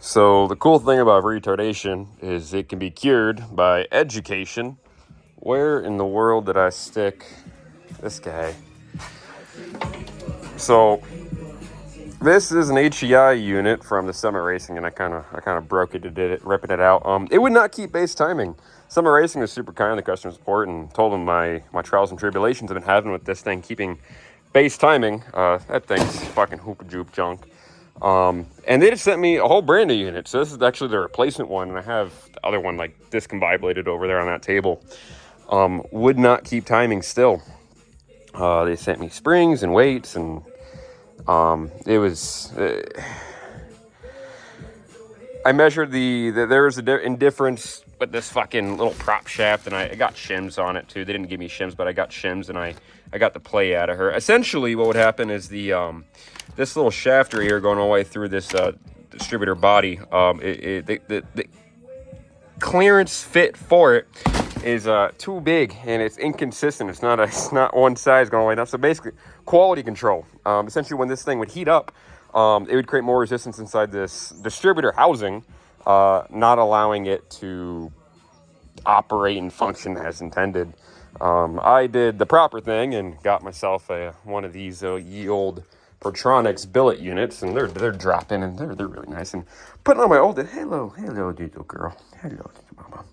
So the cool thing about retardation is it can be cured by education. Where in the world did I stick this guy? So this is an HEI unit from the Summit Racing, and I kind of broke it to did it, ripping it out. It would not keep base timing. Summit Racing was super kind to customer support and told them my trials and tribulations I've been having with this thing keeping base timing. That thing's fucking hoop-a-joop junk. And they just sent me a whole brand new unit. So this is actually the replacement one, and I have the other one like discombobulated over there on that table. Would not keep timing still. They sent me springs and weights, and it was. I measured there was a indifference with this fucking little prop shaft, and I got shims on it too. They didn't give me shims, but I got shims, and I got the play out of her. Essentially, what would happen is this little shaft right here going all the way through this distributor body. The clearance fit for it is too big, and it's inconsistent. It's not one size going all the way down. So basically, quality control. Essentially, when this thing would heat up, it would create more resistance inside this distributor housing, not allowing it to operate and function as intended. I did the proper thing and got myself one of these ye old Protronics billet units, and they're dropping, and they're really nice. And putting on my old hello little girl, hello little mama.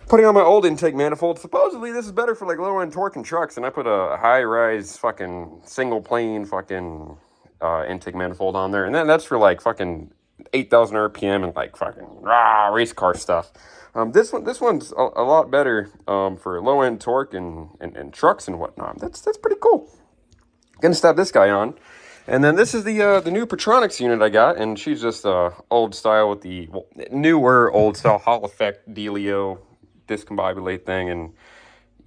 Putting on my old intake manifold. Supposedly this is better for like low end torque and trucks, and I put a high rise fucking single plane fucking intake manifold on there, and then that's for like fucking 8,000 RPM and like fucking race car stuff. This one's a lot better for low end torque and trucks and whatnot. That's pretty cool. Gonna stab this guy on, and then this is the new Protronics unit I got, and she's just old style with the newer old style Hall effect Delio discombobulate thing, and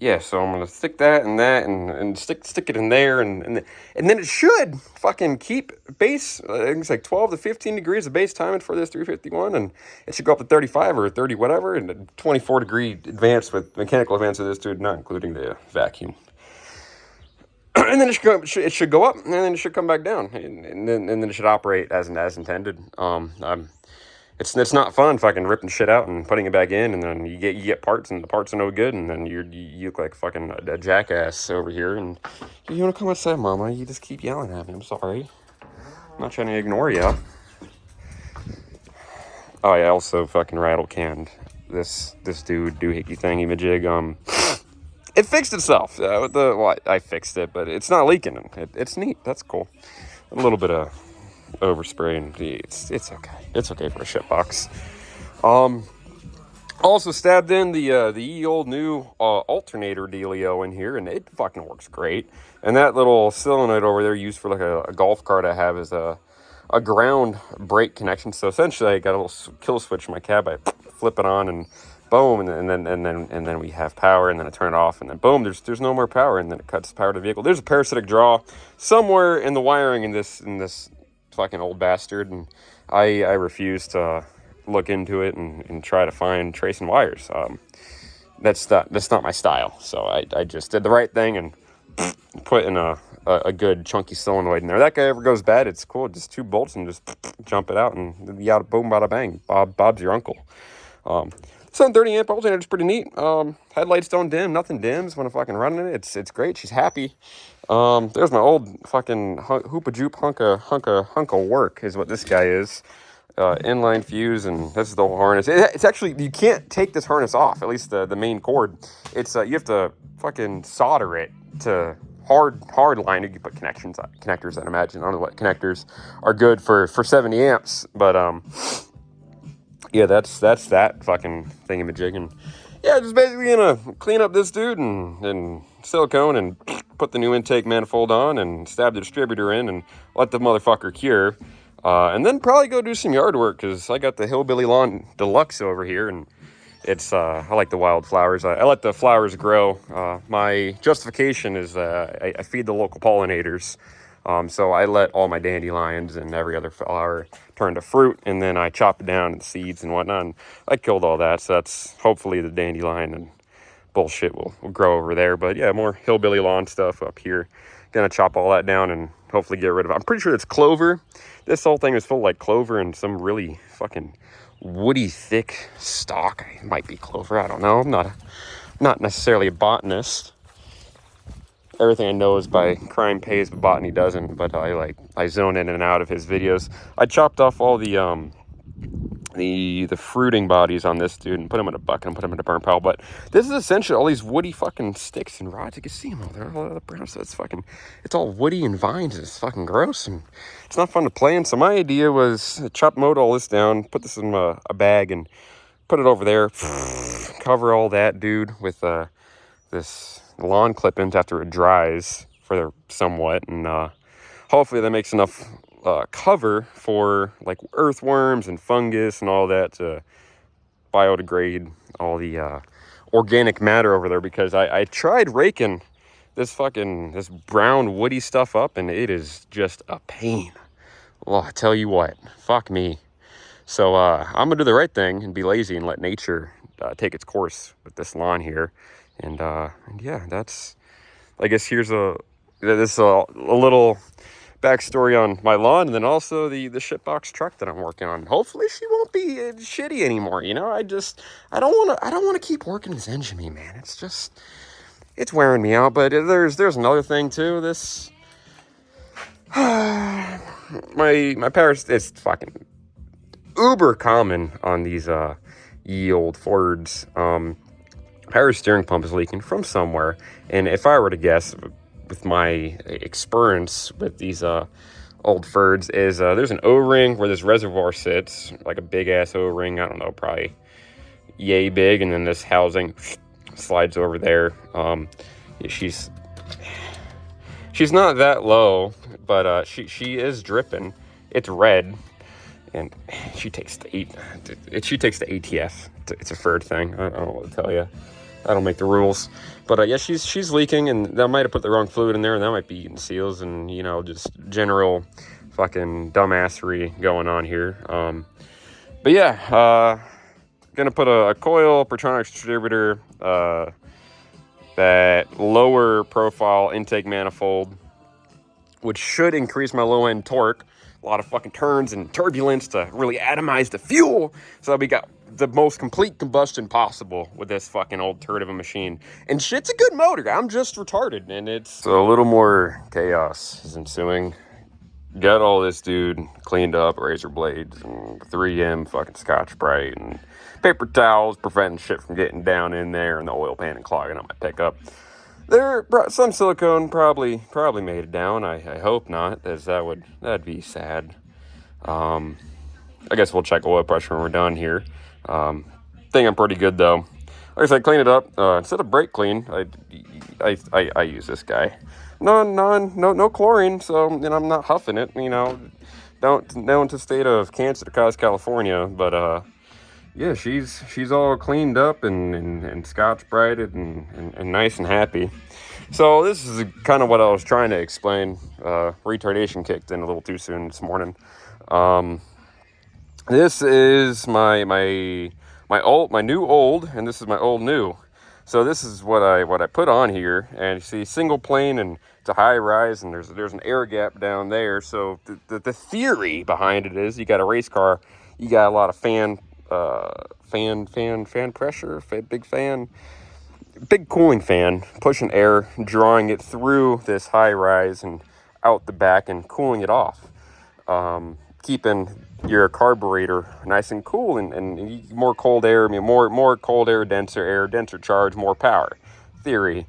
yeah, so I'm gonna stick that and stick it in there, and then it should fucking keep base. I think it's like 12 to 15 degrees of base timing for this 351, and it should go up to 35 or 30 whatever, and a 24 degree advance with mechanical advance of this dude, not including the vacuum. And then it should go up, and then it should come back down, and then it should operate as intended. It's not fun fucking ripping shit out and putting it back in, and then you get parts, and the parts are no good, and then you look like fucking a jackass over here. And you want to come outside, Mama? You just keep yelling at me. I'm sorry. I'm not trying to ignore you. Oh yeah, I also fucking rattle canned this doohickey thingy majig. It fixed itself. I fixed it, but it's not leaking. It's neat. That's cool. A little bit of overspray, and it's okay. It's okay for a shit box. Also stabbed in the old new alternator dealio in here, and it fucking works great. And that little solenoid over there used for like a golf cart I have is a ground brake connection. So essentially, I got a little kill switch in my cab. I flip it on, and boom, and then we have power, and then I turn it off, and then boom, there's no more power, and then it cuts the power to the vehicle. There's a parasitic draw somewhere in the wiring in this fucking old bastard, and I refuse to look into it and try to find tracing wires. That's not my style. So I just did the right thing and put in a good chunky solenoid in there. That guy ever goes bad, it's cool. Just 2 bolts and just jump it out, and yada boom bada bang. Bob's your uncle. 730 amp alternator is pretty neat. Headlights don't dim, nothing dims when I'm fucking running it. It's great. She's happy. There's my old fucking hoop-a-joop hunk of work is what this guy is. Inline fuse, and this is the whole harness. It's actually, you can't take this harness off, at least the main cord. It's you have to fucking solder it to hard line. You can put connectors, I'd imagine. I don't know what connectors are good for 70 amps, but yeah, that's that fucking thingamajig. And yeah, just basically gonna clean up this dude and silicone and put the new intake manifold on and stab the distributor in and let the motherfucker cure. And then probably go do some yard work, because I got the Hillbilly Lawn Deluxe over here, and it's I like the wildflowers. I let the flowers grow. My justification is I feed the local pollinators. So I let all my dandelions and every other flower turn to fruit, and then I chop it down and seeds and whatnot. And I killed all that, so that's hopefully the dandelion and bullshit will grow over there. But yeah, more hillbilly lawn stuff up here. Gonna chop all that down and hopefully get rid of it. I'm pretty sure it's clover. This whole thing is full of like clover and some really fucking woody thick stalk. It might be clover, I don't know. I'm not necessarily a botanist. Everything I know is by crime pays, but botany doesn't. But I zone in and out of his videos. I chopped off all the fruiting bodies on this dude and put them in a bucket and put them in a burn pile. But this is essentially all these woody fucking sticks and rods. You can see them all there. All the brown stuff. It's all woody and vines. It's fucking gross and it's not fun to play in. So my idea was to mowed all this down, put this in a bag and put it over there. Cover all that, dude, with this lawn clippings after it dries for somewhat, and hopefully that makes enough cover for like earthworms and fungus and all that to biodegrade all the organic matter over there, because I tried raking this brown woody stuff up and it is just a pain. Well, I tell you what, fuck me. So I'm gonna do the right thing and be lazy and let nature take its course with this lawn here. And yeah, that's, I guess here's a little backstory on my lawn, and then also the shitbox truck that I'm working on. Hopefully she won't be shitty anymore. You know, I don't want to keep working this engine, man. It's wearing me out. But there's another thing too. This my power, it's fucking uber common on these ye old Fords. Power steering pump is leaking from somewhere, and if I were to guess, with my experience with these old Fords, is there's an O-ring where this reservoir sits, like a big ass O-ring. I don't know, probably yay big, and then this housing slides over there. She's not that low, but she is dripping. It's red, and she takes the ATF. It's a Ford thing. I don't know what to tell you. I don't make the rules, but yeah, she's leaking, and that might have put the wrong fluid in there, and that might be eating seals, and you know, just general fucking dumbassery going on here. But yeah, gonna put a coil Pertronix distributor, that lower profile intake manifold, which should increase my low end torque. A lot of fucking turns and turbulence to really atomize the fuel, so we got the most complete combustion possible with this fucking old turd of a machine. And shit's a good motor. I'm just retarded, and it's... So a little more chaos is ensuing. Got all this dude cleaned up, razor blades and 3M fucking Scotch-Brite and paper towels, preventing shit from getting down in there, and the oil pan and clogging up my pickup. Some silicone probably made it down. I hope not, as that'd be sad. I guess we'll check oil pressure when we're done here. Think I'm pretty good though. Like I said, clean it up. Instead of brake clean, I use this guy. No chlorine, so I'm not huffing it. You know, don't known to state of cancer to cause California, but yeah, she's all cleaned up and Scotch-Brited and nice and happy. So this is kind of what I was trying to explain. Retardation kicked in a little too soon this morning. This is my new old, and this is my old new. So this is what I put on here, and you see single plane, and it's a high rise, and there's an air gap down there. So the theory behind it is you got a race car, you got a lot of fan pressure, big cooling fan, pushing air, drawing it through this high rise and out the back and cooling it off, keeping your carburetor nice and cool and more cold air, more cold air, denser charge, more power. Theory.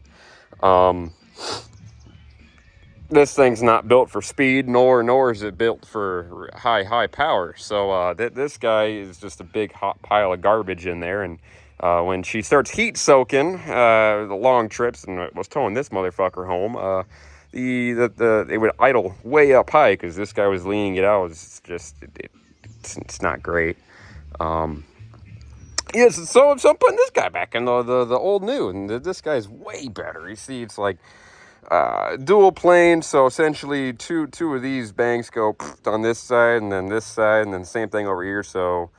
This thing's not built for speed, nor is it built for high power. So this guy is just a big hot pile of garbage in there, and when she starts heat soaking the long trips, and I was towing this motherfucker home, it would idle way up high because this guy was leaning it out. It's not great. Yes, so I'm putting this guy back in the old new, and this guy's way better. You see, it's like dual plane, so essentially two of these banks go on this side and then the same thing over here. So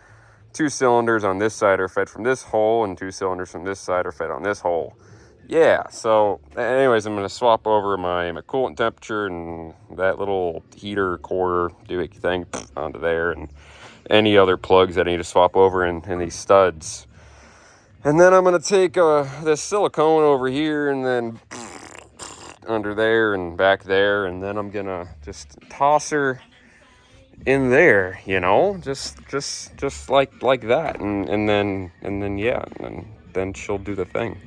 2 cylinders on this side are fed from this hole, and 2 cylinders from this side are fed on this hole. yeah, so anyways, I'm going to swap over my coolant temperature and that little heater core doohickey thing onto there, and any other plugs that I need to swap over in these studs. And then I'm going to take this silicone over here and then under there and back there, and then I'm going to just toss her in there, you know, just like that, and then yeah, and then she'll do the thing.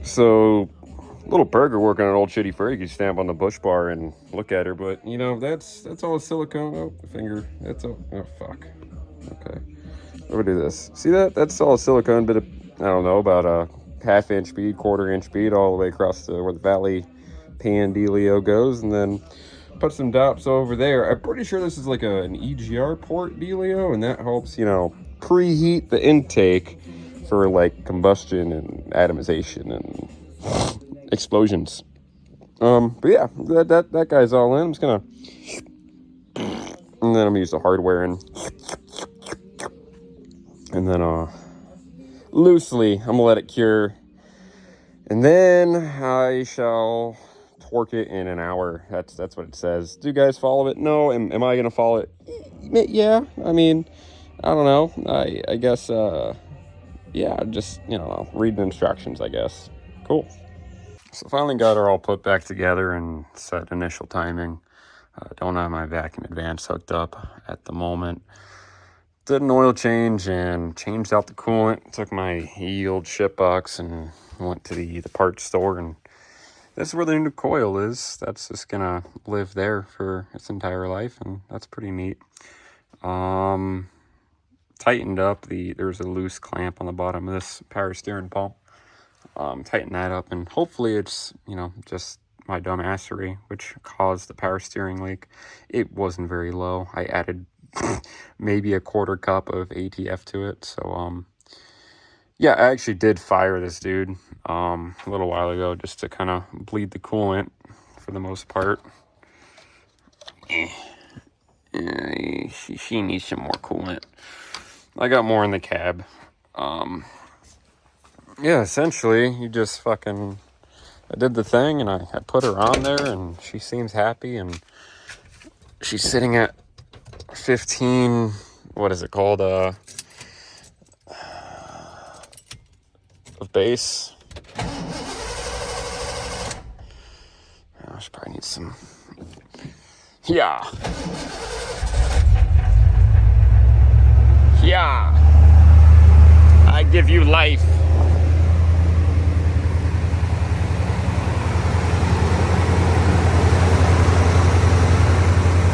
So, little burger working on old shitty Fergie stamp on the Bush Bar and look at her, but you know that's all silicone. Oh, the finger. That's all. Oh fuck. Okay. We'll do this. See that? That's all silicone. Bit of, I don't know, about a half-inch bead, quarter-inch bead, all the way across to where the Valley pan dealio goes, and then put some dots over there. I'm pretty sure this is like an EGR port dealio, and that helps, you know, preheat the intake for like combustion and atomization and explosions. But yeah, that guy's all in. I'm just gonna, and then I'm gonna use the hardware and then loosely I'm gonna let it cure, and then I shall torque it in an hour. That's what it says. Do you guys follow it? No. Am I gonna follow it? Yeah. I mean, I don't know. I guess yeah, just, you know, read the instructions, I guess. Cool. So finally got her all put back together and set initial timing. Don't have my vacuum advance hooked up at the moment. Did an oil change and changed out the coolant. Took my yield ship box and went to the parts store, and this is where the new coil is. That's just gonna live there for its entire life, and that's pretty neat. Tightened up there's a loose clamp on the bottom of this power steering pump. Tighten that up, and hopefully it's, you know, just my dumbassery which caused the power steering leak. It wasn't very low. I added maybe a quarter cup of ATF to it. So yeah, I actually did fire this dude a little while ago just to kind of bleed the coolant for the most part. She needs some more coolant. I got more in the cab. Yeah, essentially, you just fucking, I did the thing, and I put her on there, and she seems happy, and she's sitting at 15, what is it called, of base. I should probably need some, yeah. Yeah. I give you life.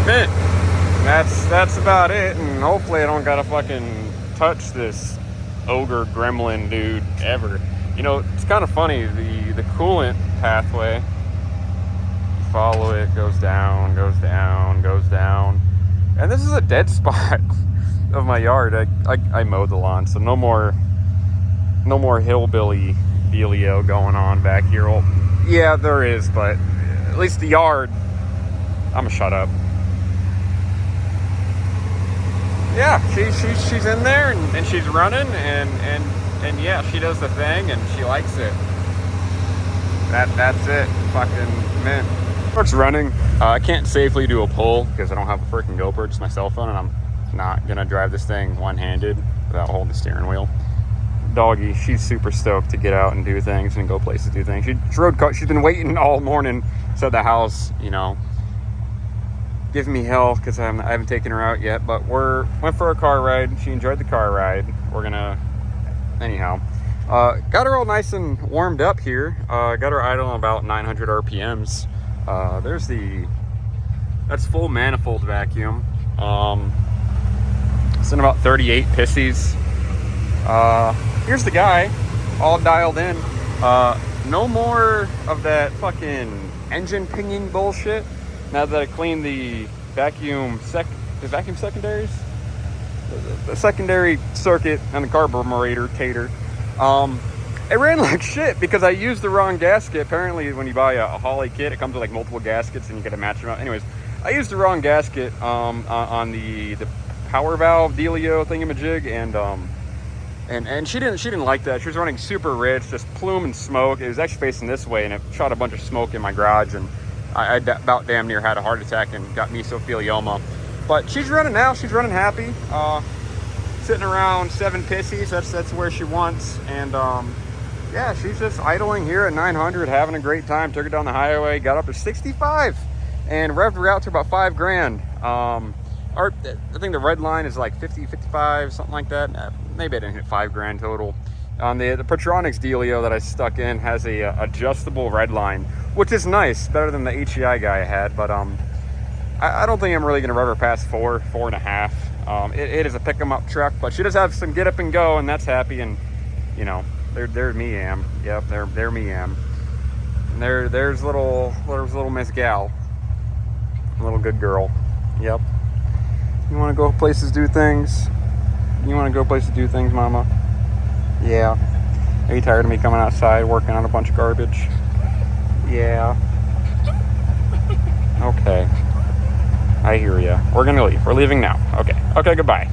Man, that's about it, and hopefully I don't gotta fucking touch this ogre gremlin dude ever. You know, it's kind of funny, the coolant pathway, you follow it, goes down, and this is a dead spot of my yard. I mowed the lawn, so no more hillbilly dealio going on back here. Well, yeah, there is, but at least the yard, I'm gonna shut up. Yeah, she's in there, and she's running, and yeah, she does the thing, and she likes it. That's it. Fucking man. It's running. I can't safely do a pull because I don't have a freaking GoPro, just my cell phone, and I'm not gonna drive this thing one-handed without holding the steering wheel. Doggy, she's super stoked to get out and do things and go places, do things. She's been waiting all morning at the house, you know, giving me hell because I haven't taken her out yet, but went for a car ride. She enjoyed the car ride. We're gonna, anyhow, got her all nice and warmed up here. Got her idle on about 900 RPMs. That's full manifold vacuum. It's in about 38 pissies. Here's the guy, all dialed in. No more of that fucking engine pinging bullshit. Now that I cleaned the vacuum secondaries, the secondary circuit and the carburetor tater, it ran like shit because I used the wrong gasket. Apparently, when you buy a Holley kit, it comes with like multiple gaskets and you gotta match them up. Anyways, I used the wrong gasket on the power valve dealio thingamajig, and And she didn't like that. She was running super rich, just plume and smoke. It was actually facing this way, and it shot a bunch of smoke in my garage, and I about damn near had a heart attack and got mesothelioma. But she's running now. She's running happy. Sitting around 7 pissies. That's where she wants. And yeah, she's just idling here at 900, having a great time. Took her down the highway, got up to 65, and revved her out to about $5,000. Or I think the red line is like 50, 55, something like that. Maybe I didn't hit $5,000 total. On the Pertronix dealio that I stuck in has a adjustable red line, which is nice, better than the HEI guy I had. But I don't think I'm really gonna rev her past 4.5. It is a pick 'em up truck, but she does have some get up and go, and that's happy. And you know, there's me am. Yep, there me am. And there's little Miss Gal, little good girl. Yep. You want to go places, do things? You want to go places, do things, mama? Yeah. Are you tired of me coming outside working on a bunch of garbage? Yeah. Okay. I hear ya. We're gonna leave. We're leaving now. Okay. Okay, goodbye.